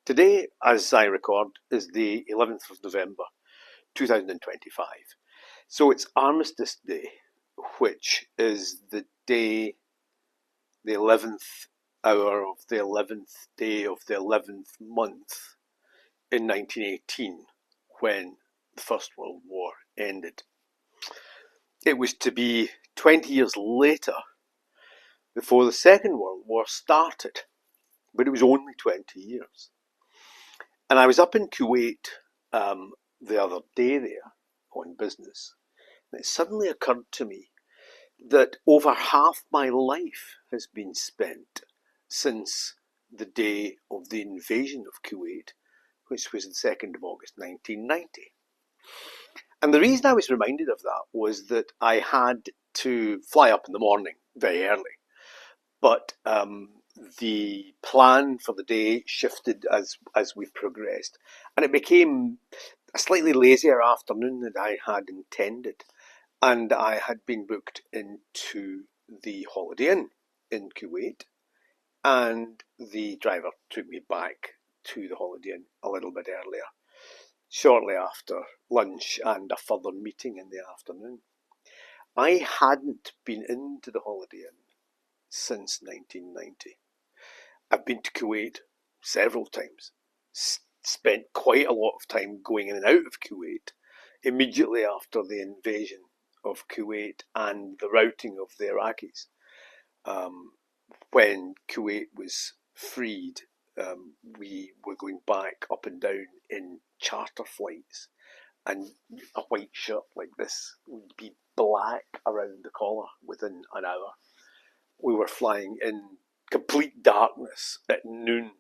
Today, as I record, is the 11th of November 2025. So it's Armistice Day, which is the day, the 11th hour of the 11th day of the 11th month in 1918, when the First World War ended. It was to be 20 years later before the Second World War started, but it was only 20 years. And I was up in Kuwait the other day there on business, and it suddenly occurred to me that over half my life has been spent since the day of the invasion of Kuwait, which was the 2nd of August 1990. And the reason I was reminded of that was that I had to fly up in the morning very early, but the plan for the day shifted as we progressed, and it became a slightly lazier afternoon than I had intended. And I had been booked into the Holiday Inn in Kuwait, and the driver took me back to the Holiday Inn a little bit earlier, shortly after lunch and a further meeting in the afternoon. I hadn't been into the Holiday Inn since 1990. I've been to Kuwait several times, spent quite a lot of time going in and out of Kuwait immediately after the invasion of Kuwait and the routing of the Iraqis. When Kuwait was freed, we were going back up and down in charter flights, and a white shirt like this would be black around the collar within an hour. We were flying in complete darkness at noon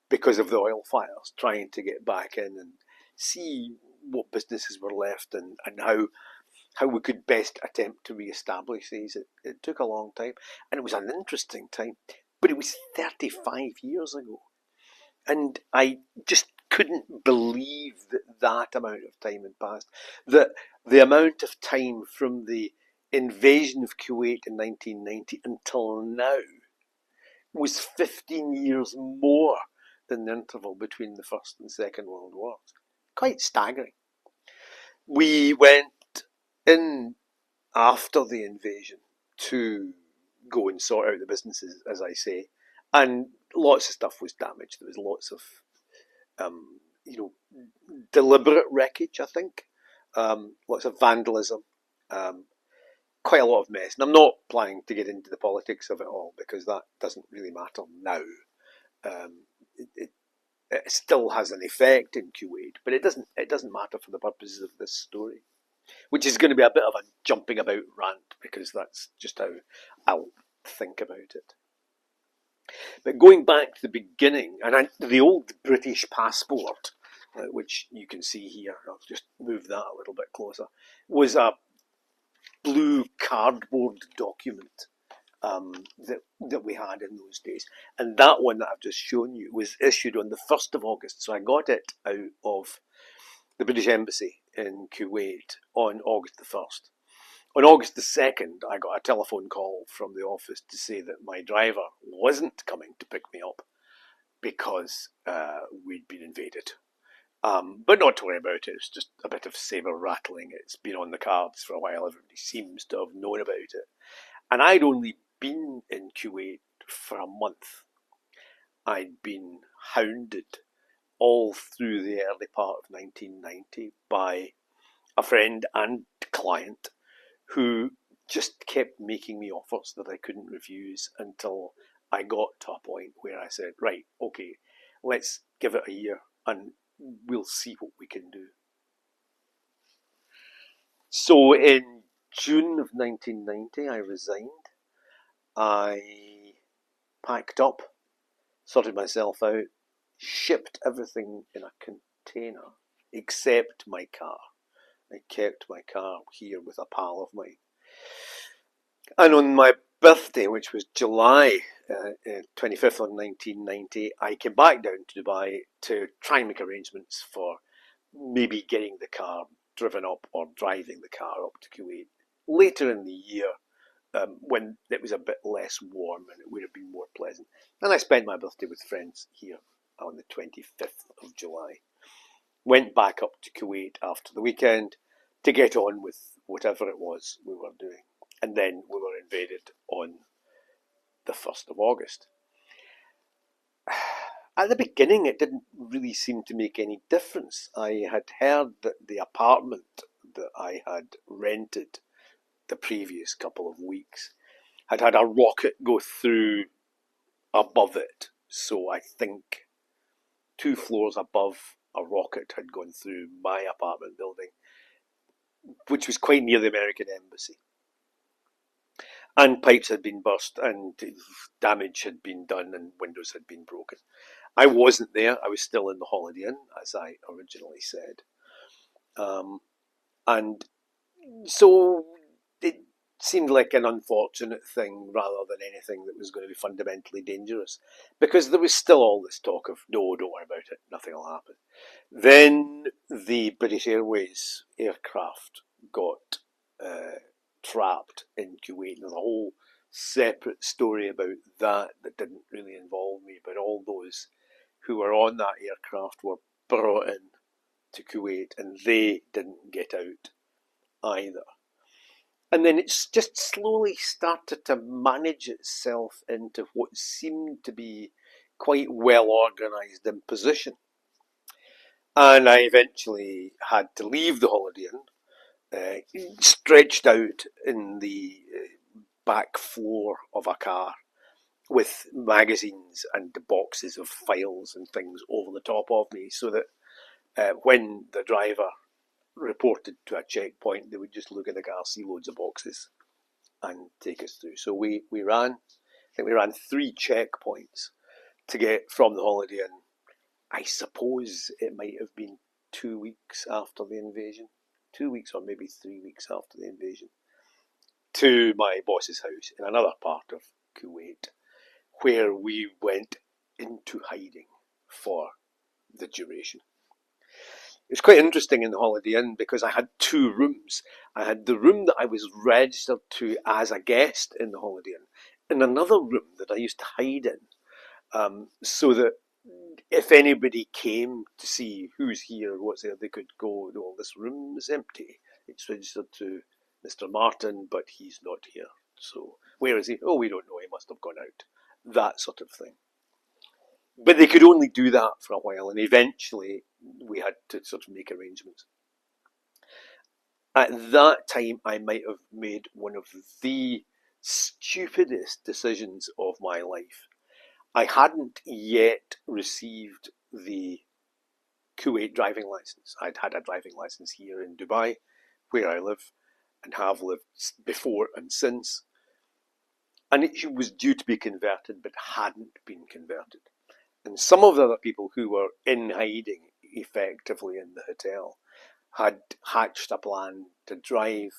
because of the oil fires, trying to get back in and see what businesses were left and how we could best attempt to re-establish these. It took a long time, and it was an interesting time, but it was 35 years ago. And I just couldn't believe that amount of time had passed. That the amount of time from the invasion of Kuwait in 1990 until now was 15 years more than the interval between the First and Second World Wars. Quite staggering. We went in after the invasion to go and sort out the businesses, as I say, and lots of stuff was damaged. There was lots of, deliberate wreckage, I think, lots of vandalism, quite a lot of mess. And I'm not planning to get into the politics of it all because that doesn't really matter now. It still has an effect in Kuwait, but it doesn't matter for the purposes of this story, which is going to be a bit of a jumping about rant because that's just how I'll think about it. But going back to the beginning, and the old British passport, which you can see here, I'll just move that a little bit closer, was a blue cardboard document that we had in those days. And that one that I've just shown you was issued on the 1st of August. So I got it out of the British Embassy in Kuwait on August the 1st. On August the 2nd, I got a telephone call from the office to say that my driver wasn't coming to pick me up because we'd been invaded. But not to worry about it, it's just a bit of sabre rattling. It's been on the cards for a while, everybody seems to have known about it. And I'd only been in Kuwait for a month. I'd been hounded all through the early part of 1990 by a friend and client who just kept making me offers that I couldn't refuse until I got to a point where I said, right, okay, let's give it a year and we'll see what we can do. So in June of 1990, I resigned. I packed up, sorted myself out, shipped everything in a container except my car. I kept my car here with a pal of mine. And on my birthday, which was July 25th of 1990, I came back down to Dubai to try and make arrangements for maybe getting the car driven up or driving the car up to Kuwait later in the year, when it was a bit less warm and it would have been more pleasant. And I spent my birthday with friends here on the 25th of July. Went back up to Kuwait after the weekend to get on with whatever it was we were doing. And then we were invaded on the 1st of August. At the beginning, it didn't really seem to make any difference. I had heard that the apartment that I had rented the previous couple of weeks had had a rocket go through above it. So I think 2 floors above, a rocket had gone through my apartment building, which was quite near the American embassy. And pipes had been burst and damage had been done and windows had been broken. I wasn't there. I was still in the Holiday Inn, as I originally said. And so it seemed like an unfortunate thing rather than anything that was going to be fundamentally dangerous, because there was still all this talk of, no, don't worry about it, nothing will happen. Then the British Airways aircraft got trapped in Kuwait. There's a whole separate story about that didn't really involve me, but all those who were on that aircraft were brought in to Kuwait and they didn't get out either. And then it's just slowly started to manage itself into what seemed to be quite well organised imposition. And I eventually had to leave the Holiday Inn, stretched out in the back floor of a car with magazines and boxes of files and things over the top of me, so that when the driver reported to a checkpoint, they would just look at the car, see loads of boxes, and take us through. So we ran 3 checkpoints to get from the Holiday Inn. I suppose it might have been 2 weeks after the invasion, 2 weeks or maybe 3 weeks after the invasion, to my boss's house in another part of Kuwait, where we went into hiding for the duration. It was quite interesting in the Holiday Inn because I had 2 rooms. I had the room that I was registered to as a guest in the Holiday Inn, and another room that I used to hide in, so that if anybody came to see who's here, what's there, they could go, oh, this room is empty. It's registered to Mr. Martin, but he's not here. So where is he? Oh, we don't know. He must have gone out. That sort of thing. But they could only do that for a while, and eventually we had to sort of make arrangements. At that time, I might have made one of the stupidest decisions of my life. I hadn't yet received the Kuwait driving license. I'd had a driving license here in Dubai, where I live, and have lived before and since. And it was due to be converted, but hadn't been converted. And some of the other people who were in hiding effectively in the hotel had hatched a plan to drive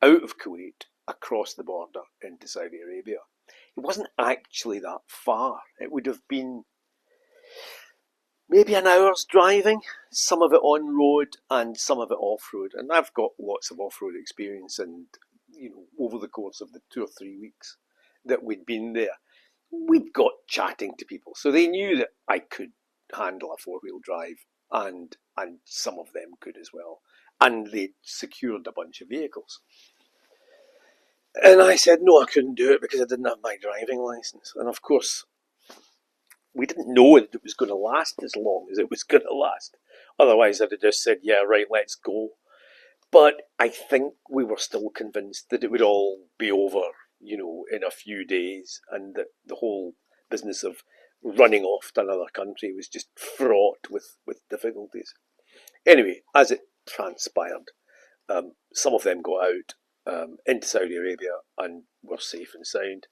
out of Kuwait across the border into Saudi Arabia. It wasn't actually that far. It would have been maybe an hour's driving, some of it on road and some of it off road. And I've got lots of off road experience, and over the course of the 2 or 3 weeks that we'd been there, we'd got chatting to people. So they knew that I could handle a 4-wheel drive, and some of them could as well. And they'd secured a bunch of vehicles. And I said, no, I couldn't do it because I didn't have my driving license. And of course, we didn't know that it was going to last as long as it was going to last. Otherwise, I'd have just said, yeah, right, let's go. But I think we were still convinced that it would all be over, in a few days, and that the whole business of running off to another country was just fraught with difficulties. Anyway, as it transpired, some of them got out into Saudi Arabia and were safe and sound.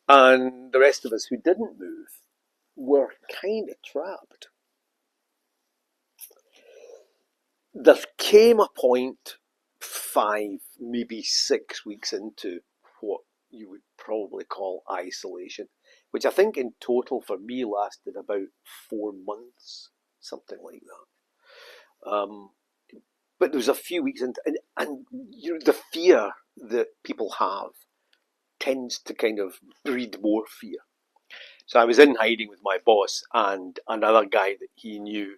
And the rest of us who didn't move were kind of trapped. There came a point 5, maybe 6 weeks into what you would probably call isolation, which I think in total for me lasted about 4 months, something like that. But there was a few weeks into, and the fear that people have tends to kind of breed more fear. So I was in hiding with my boss and another guy that he knew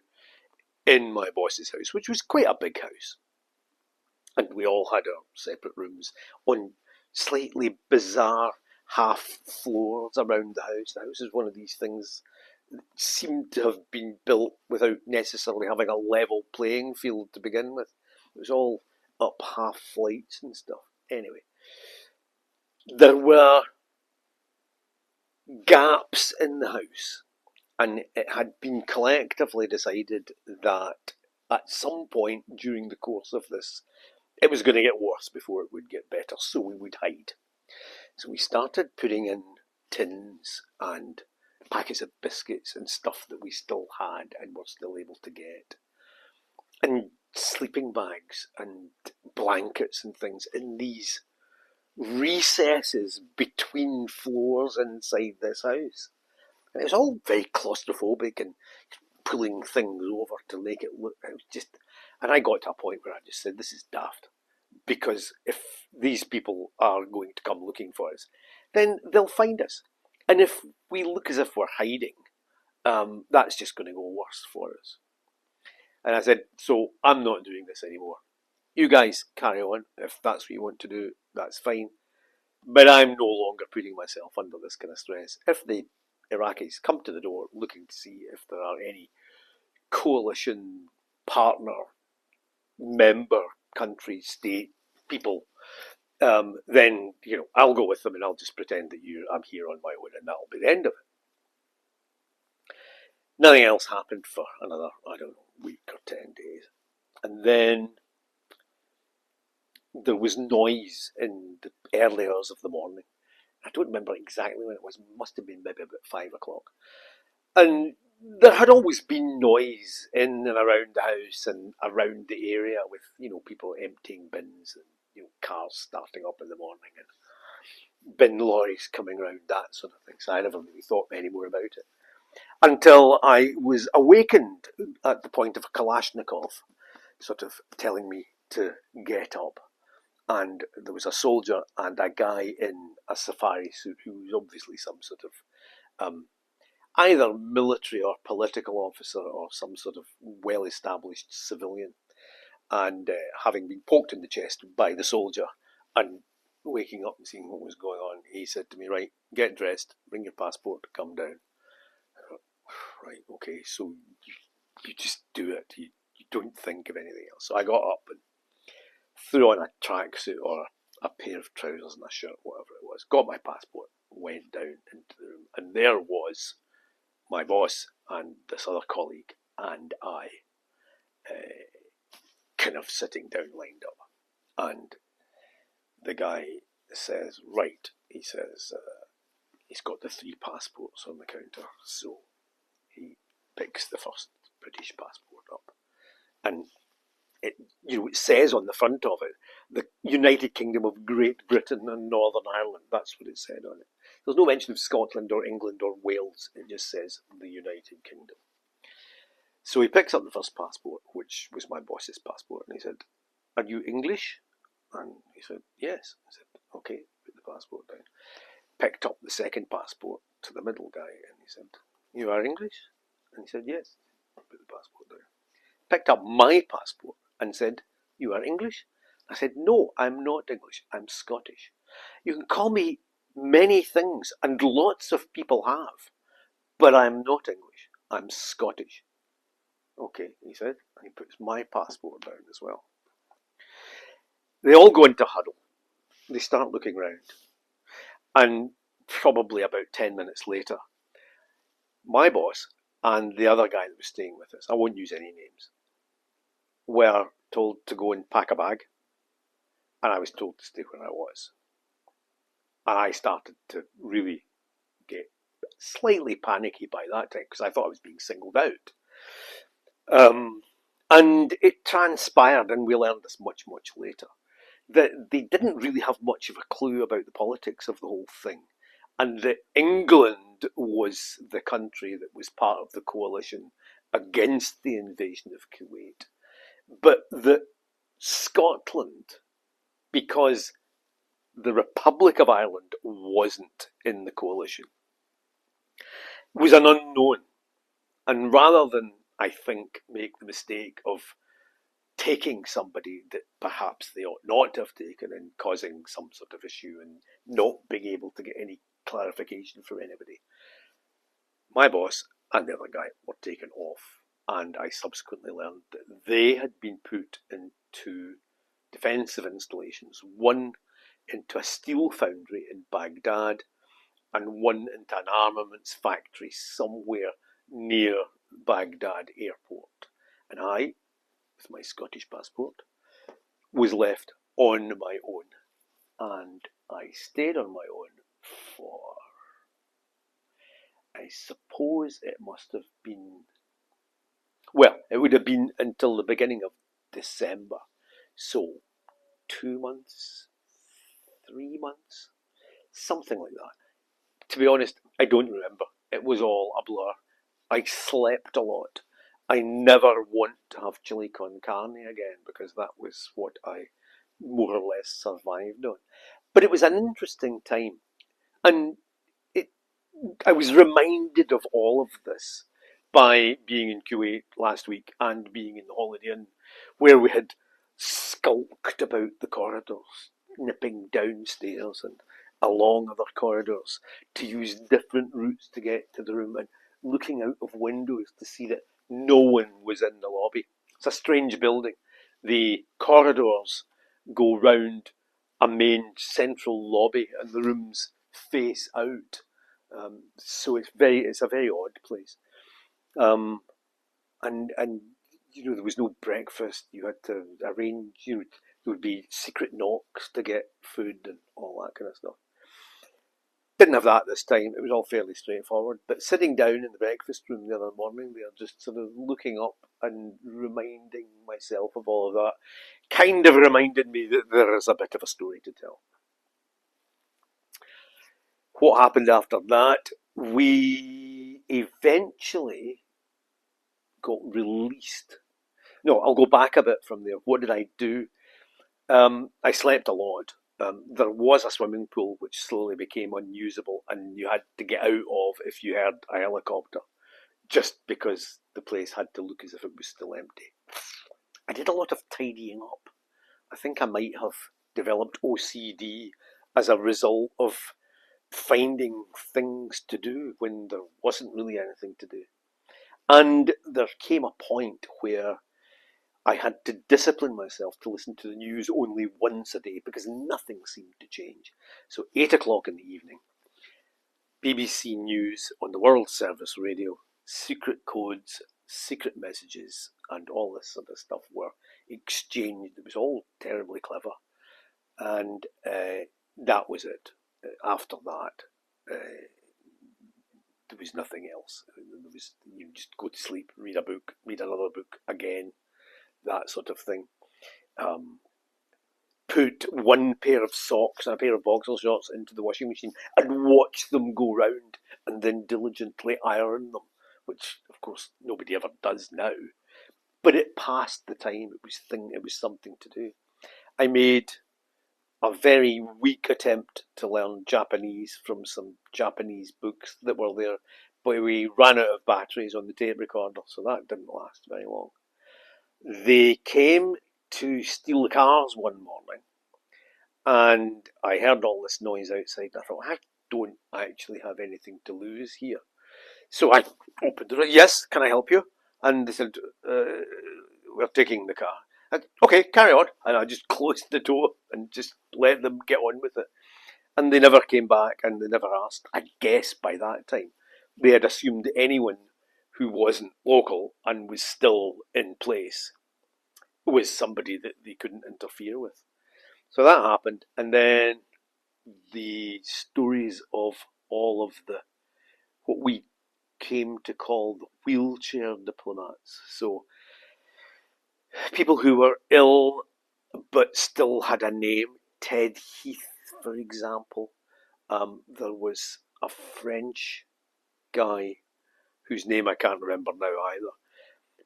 in my boss's house, which was quite a big house. And we all had our separate rooms on slightly bizarre half floors around the house. The house is one of these things that seemed to have been built without necessarily having a level playing field to begin with. It was all up half flights and stuff. Anyway, there were gaps in the house, and it had been collectively decided that at some point during the course of this, it was going to get worse before it would get better, so we would hide. So we started putting in tins and packets of biscuits and stuff that we still had and were still able to get, and sleeping bags and blankets and things in these recesses between floors inside this house. And it was all very claustrophobic and pulling things over to make it look, it was just, and I got to a point where I just said, this is daft. Because if these people are going to come looking for us, then they'll find us. And if we look as if we're hiding, that's just going to go worse for us. And I said, so I'm not doing this anymore. You guys carry on. If that's what you want to do, that's fine. But I'm no longer putting myself under this kind of stress. If the Iraqis come to the door looking to see if there are any coalition partner, member, country, state, people, then, I'll go with them and I'll just pretend that I'm here on my own and that'll be the end of it. Nothing else happened for another, week or 10 days. And then there was noise in the early hours of the morning. I don't remember exactly when it was. It must have been maybe about 5 o'clock. And there had always been noise in and around the house and around the area with, people emptying bins and, cars starting up in the morning and bin lorries coming around, that sort of thing. So I never really thought any more about it. Until I was awakened at the point of a Kalashnikov sort of telling me to get up. And there was a soldier and a guy in a safari suit who was obviously some sort of either military or political officer or some sort of well-established civilian. And having been poked in the chest by the soldier and waking up and seeing what was going on, he said to me, right, get dressed, bring your passport, come down. Right, okay, so you just do it. You don't think of anything else. So I got up and threw on a tracksuit or a pair of trousers and a shirt, whatever it was, got my passport, went down into the room, and there was my boss and this other colleague and I kind of sitting down lined up. And the guy says, right, he says, he's got the 3 passports on the counter, so he picks the first British passport up. And it says on the front of it, the United Kingdom of Great Britain and Northern Ireland. That's what it said on it. There's no mention of Scotland or England or Wales. It just says the United Kingdom. So he picks up the first passport, which was my boss's passport, and he said, are you English? And he said, yes. I said, okay, put the passport down. Picked up the second passport to the middle guy, and he said, you are English? And he said, yes. Put the passport down. Picked up my passport and said, you are English? I said, no, I'm not English, I'm Scottish. You can call me many things, and lots of people have, but I'm not English, I'm Scottish. Okay, he said, and he puts my passport down as well. They all go into huddle. They start looking round. And probably about 10 minutes later, my boss and the other guy that was staying with us, I won't use any names, were told to go and pack a bag, and I was told to stay where I was. And I started to really get slightly panicky by that time because I thought I was being singled out. And it transpired, and we learned this much, much later, that they didn't really have much of a clue about the politics of the whole thing, and that England was the country that was part of the coalition against the invasion of Kuwait, but that Scotland, because the Republic of Ireland wasn't in the coalition, was an unknown. And rather than, I think, make the mistake of taking somebody that perhaps they ought not to have taken and causing some sort of issue and not being able to get any clarification from anybody, my boss and the other guy were taken off. And I subsequently learned that they had been put into defensive installations, one into a steel foundry in Baghdad and one into an armaments factory somewhere near Baghdad airport. And I, with my Scottish passport, was left on my own. And I stayed on my own for, I suppose it must have been, well, it would have been until the beginning of December. So 2 months, 3 months, something like that. To be honest, I don't remember. It was all a blur. I slept a lot. I never want to have chili con carne again because that was what I more or less survived on. But it was an interesting time. And I was reminded of all of this by being in Kuwait last week and being in the Holiday Inn, where we had skulked about the corridors, nipping downstairs and along other corridors to use different routes to get to the room and looking out of windows to see that no one was in the lobby. It's a strange building. The corridors go round a main central lobby and the rooms face out. So it's a very odd place. And there was no breakfast. You had to arrange. There would be secret knocks to get food and all that kind of stuff. Didn't have that this time. It was all fairly straightforward. But sitting down in the breakfast room the other morning, they are just sort of looking up and reminding myself of all of that. Kind of reminded me that there is a bit of a story to tell. What happened after that? We eventually got released. No, I'll go back a bit from there. What did I do? I slept a lot. There was a swimming pool which slowly became unusable, and you had to get out of if you heard a helicopter, just because the place had to look as if it was still empty. I did a lot of tidying up. I think I might have developed OCD as a result of finding things to do when there wasn't really anything to do. And there came a point where I had to discipline myself to listen to the news only once a day because nothing seemed to change. So 8 o'clock in the evening, BBC News on the World Service Radio, secret codes, secret messages, and all this sort of stuff were exchanged. It was all terribly clever. And that was it. After that, there was nothing else. You just go to sleep, read a book, read another book again, that sort of thing. Put one pair of socks and a pair of boxer shorts into the washing machine and watch them go round and then diligently iron them, which of course nobody ever does now. But it passed the time. It was something to do. I made a very weak attempt to learn Japanese from some Japanese books that were there, but we ran out of batteries on the tape recorder, so that didn't last very long. They came to steal the cars one morning, and I heard all this noise outside, and I thought, I don't actually have anything to lose here. So I opened the door. Yes, can I help you? And they said, we're taking the car. Okay, carry on. And I just closed the door and just let them get on with it. And they never came back and they never asked. I guess by that time they had assumed anyone who wasn't local and was still in place was somebody that they couldn't interfere with. So that happened. And then the stories of all of what we came to call the wheelchair diplomats. So people who were ill but still had a name. Ted Heath, for example. There was a French guy whose name I can't remember now either.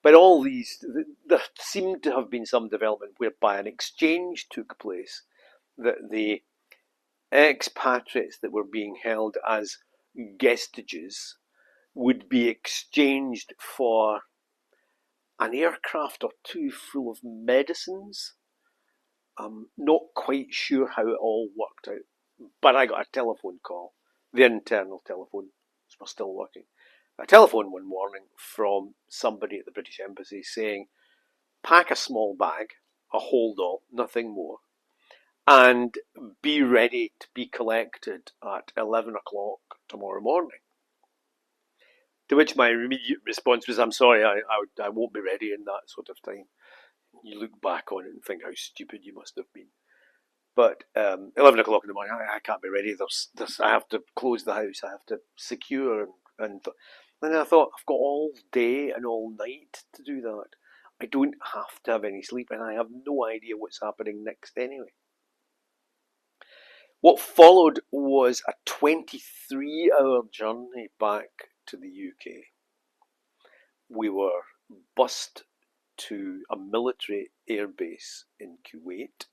But all these, there seemed to have been some development whereby an exchange took place, that the expatriates that were being held as guestages would be exchanged for an aircraft or two full of medicines. I'm not quite sure how it all worked out, but I got a telephone call. The internal telephone was still working. A telephone one morning from somebody at the British Embassy saying, pack a small bag, a hold-all, nothing more, and be ready to be collected at 11 o'clock tomorrow morning. To which my immediate response was, I'm sorry, I won't be ready in that sort of time. You look back on it and think how stupid you must have been. But 11 o'clock in the morning, I can't be ready. I have to close the house. I have to secure. And I thought, I've got all day and all night to do that. I don't have to have any sleep, and I have no idea what's happening next anyway. What followed was a 23-hour journey back to the UK. We were bused to a military airbase in Kuwait.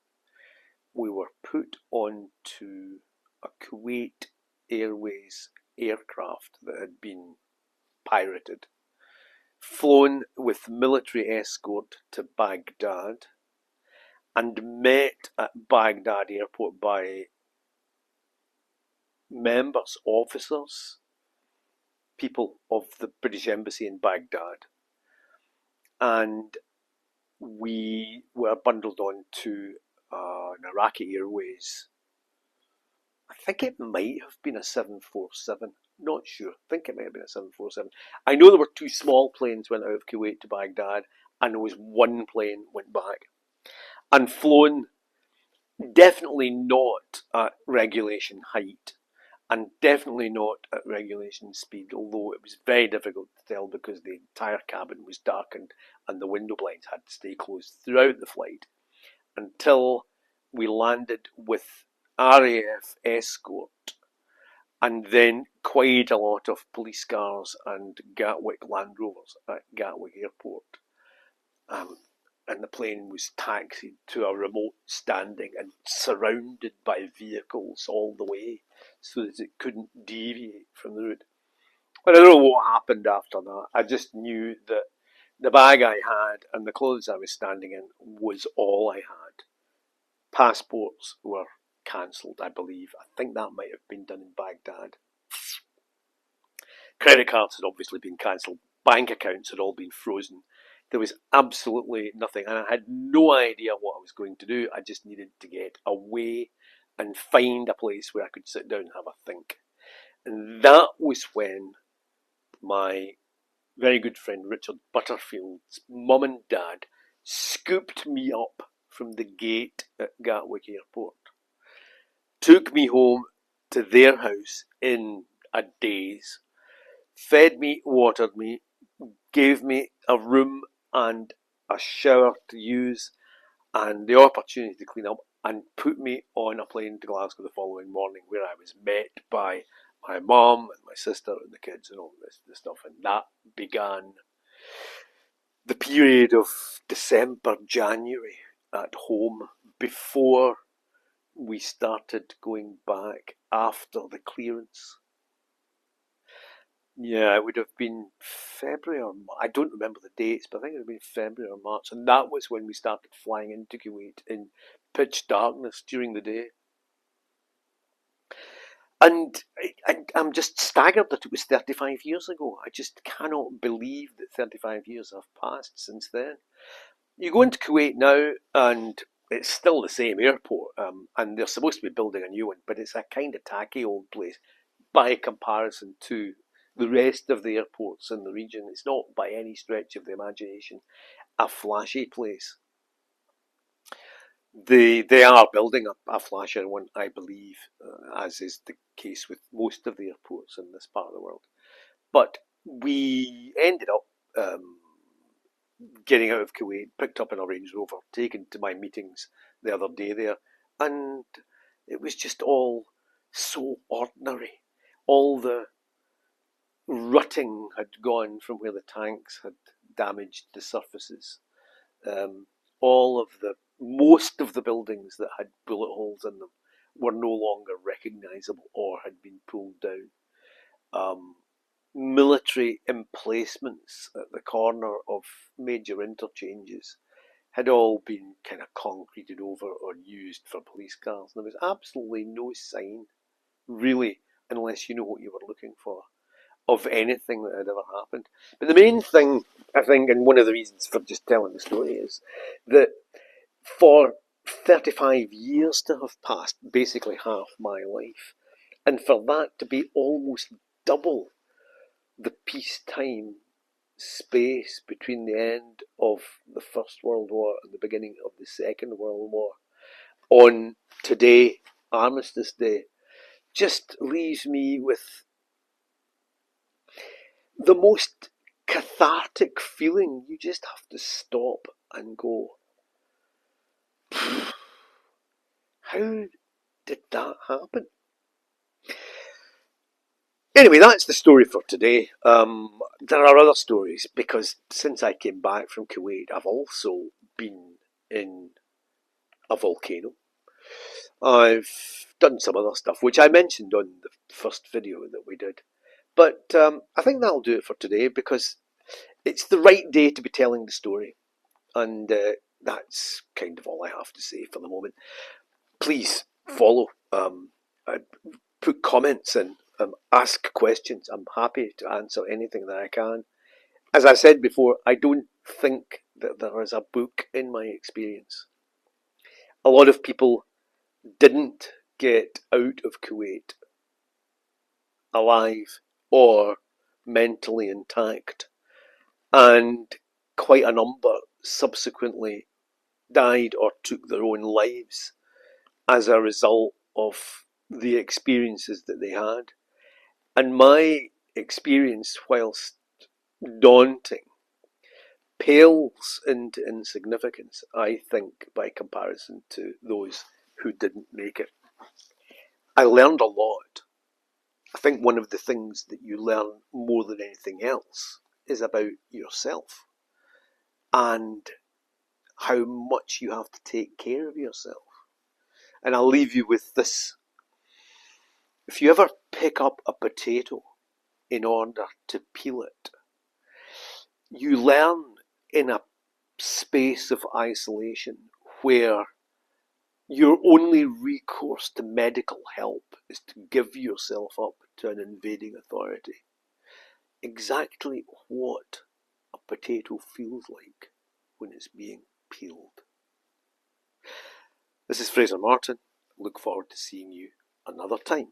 We were put onto a Kuwait Airways aircraft that had been pirated, flown with military escort to Baghdad, and met at Baghdad airport by members, officers, people of the British Embassy in Baghdad. And we were bundled onto an Iraqi Airways. I think it might have been a 747. Not sure. I think it might have been a 747. I know there were two small planes went out of Kuwait to Baghdad, and there was one plane went back. And flown definitely not at regulation height, and definitely not at regulation speed, although it was very difficult to tell because the entire cabin was darkened and the window blinds had to stay closed throughout the flight until we landed with RAF escort and then quite a lot of police cars and Gatwick Land Rovers at Gatwick Airport. And the plane was taxied to a remote standing and surrounded by vehicles all the way so that it couldn't deviate from the route. But I don't know what happened after that. I just knew that the bag I had and the clothes I was standing in was all I had. Passports were cancelled, I believe. I think that might have been done in Baghdad. Credit cards had obviously been cancelled. Bank accounts had all been frozen. There was absolutely nothing, and I had no idea what I was going to do. I just needed to get away and find a place where I could sit down and have a think. And that was when my very good friend Richard Butterfield's mum and dad scooped me up from the gate at Gatwick Airport, took me home to their house in a daze, fed me, watered me, gave me a room and a shower to use and the opportunity to clean up, and put me on a plane to Glasgow the following morning, where I was met by my mum and my sister and the kids and all this stuff. And that began the period of December, January at home before we started going back after the clearance. Yeah, it would have been February or I don't remember the dates, but I think it would have been February or March, and that was when we started flying into Kuwait in pitch darkness during the day. And I'm just staggered that it was 35 years ago. I just cannot believe that 35 years have passed since then. You go into Kuwait now, and it's still the same airport, and they're supposed to be building a new one, but it's a kind of tacky old place by comparison to the rest of the airports in the region. It's not by any stretch of the imagination a flashy place. They are building a flashier one, I believe, as is the case with most of the airports in this part of the world. But we ended up getting out of Kuwait, picked up in a Range Rover, taken to my meetings the other day there, and it was just all so ordinary. All the rutting had gone from where the tanks had damaged the surfaces. Most of the buildings that had bullet holes in them were no longer recognisable or had been pulled down. military emplacements at the corner of major interchanges had all been kind of concreted over or used for police cars. There was absolutely no sign, really, unless you know what you were looking for, of anything that had ever happened. But the main thing, I think, and one of the reasons for just telling the story is that for 35 years to have passed, basically half my life, and for that to be almost double the peacetime space between the end of the First World War and the beginning of the Second World War on today, Armistice Day, just leaves me with the most cathartic feeling. You just have to stop and go, how did that happen? Anyway, that's the story for today. There are other stories because since I came back from Kuwait, I've also been in a volcano. I've done some other stuff, which I mentioned on the first video that we did. But I think that'll do it for today because it's the right day to be telling the story. And that's kind of all I have to say for the moment. Please follow, put comments in, ask questions. I'm happy to answer anything that I can. As I said before, I don't think that there is a book in my experience. A lot of people didn't get out of Kuwait alive or mentally intact, and quite a number subsequently died or took their own lives as a result of the experiences that they had. And my experience, whilst daunting, pales into insignificance, I think, by comparison to those who didn't make it. I learned a lot. I think one of the things that you learn more than anything else is about yourself and how much you have to take care of yourself. And I'll leave you with this. If you ever pick up a potato in order to peel it, you learn in a space of isolation where your only recourse to medical help is to give yourself up to an invading authority. Exactly what a potato feels like when it's being peeled. This is Fraser Martin. Look forward to seeing you another time.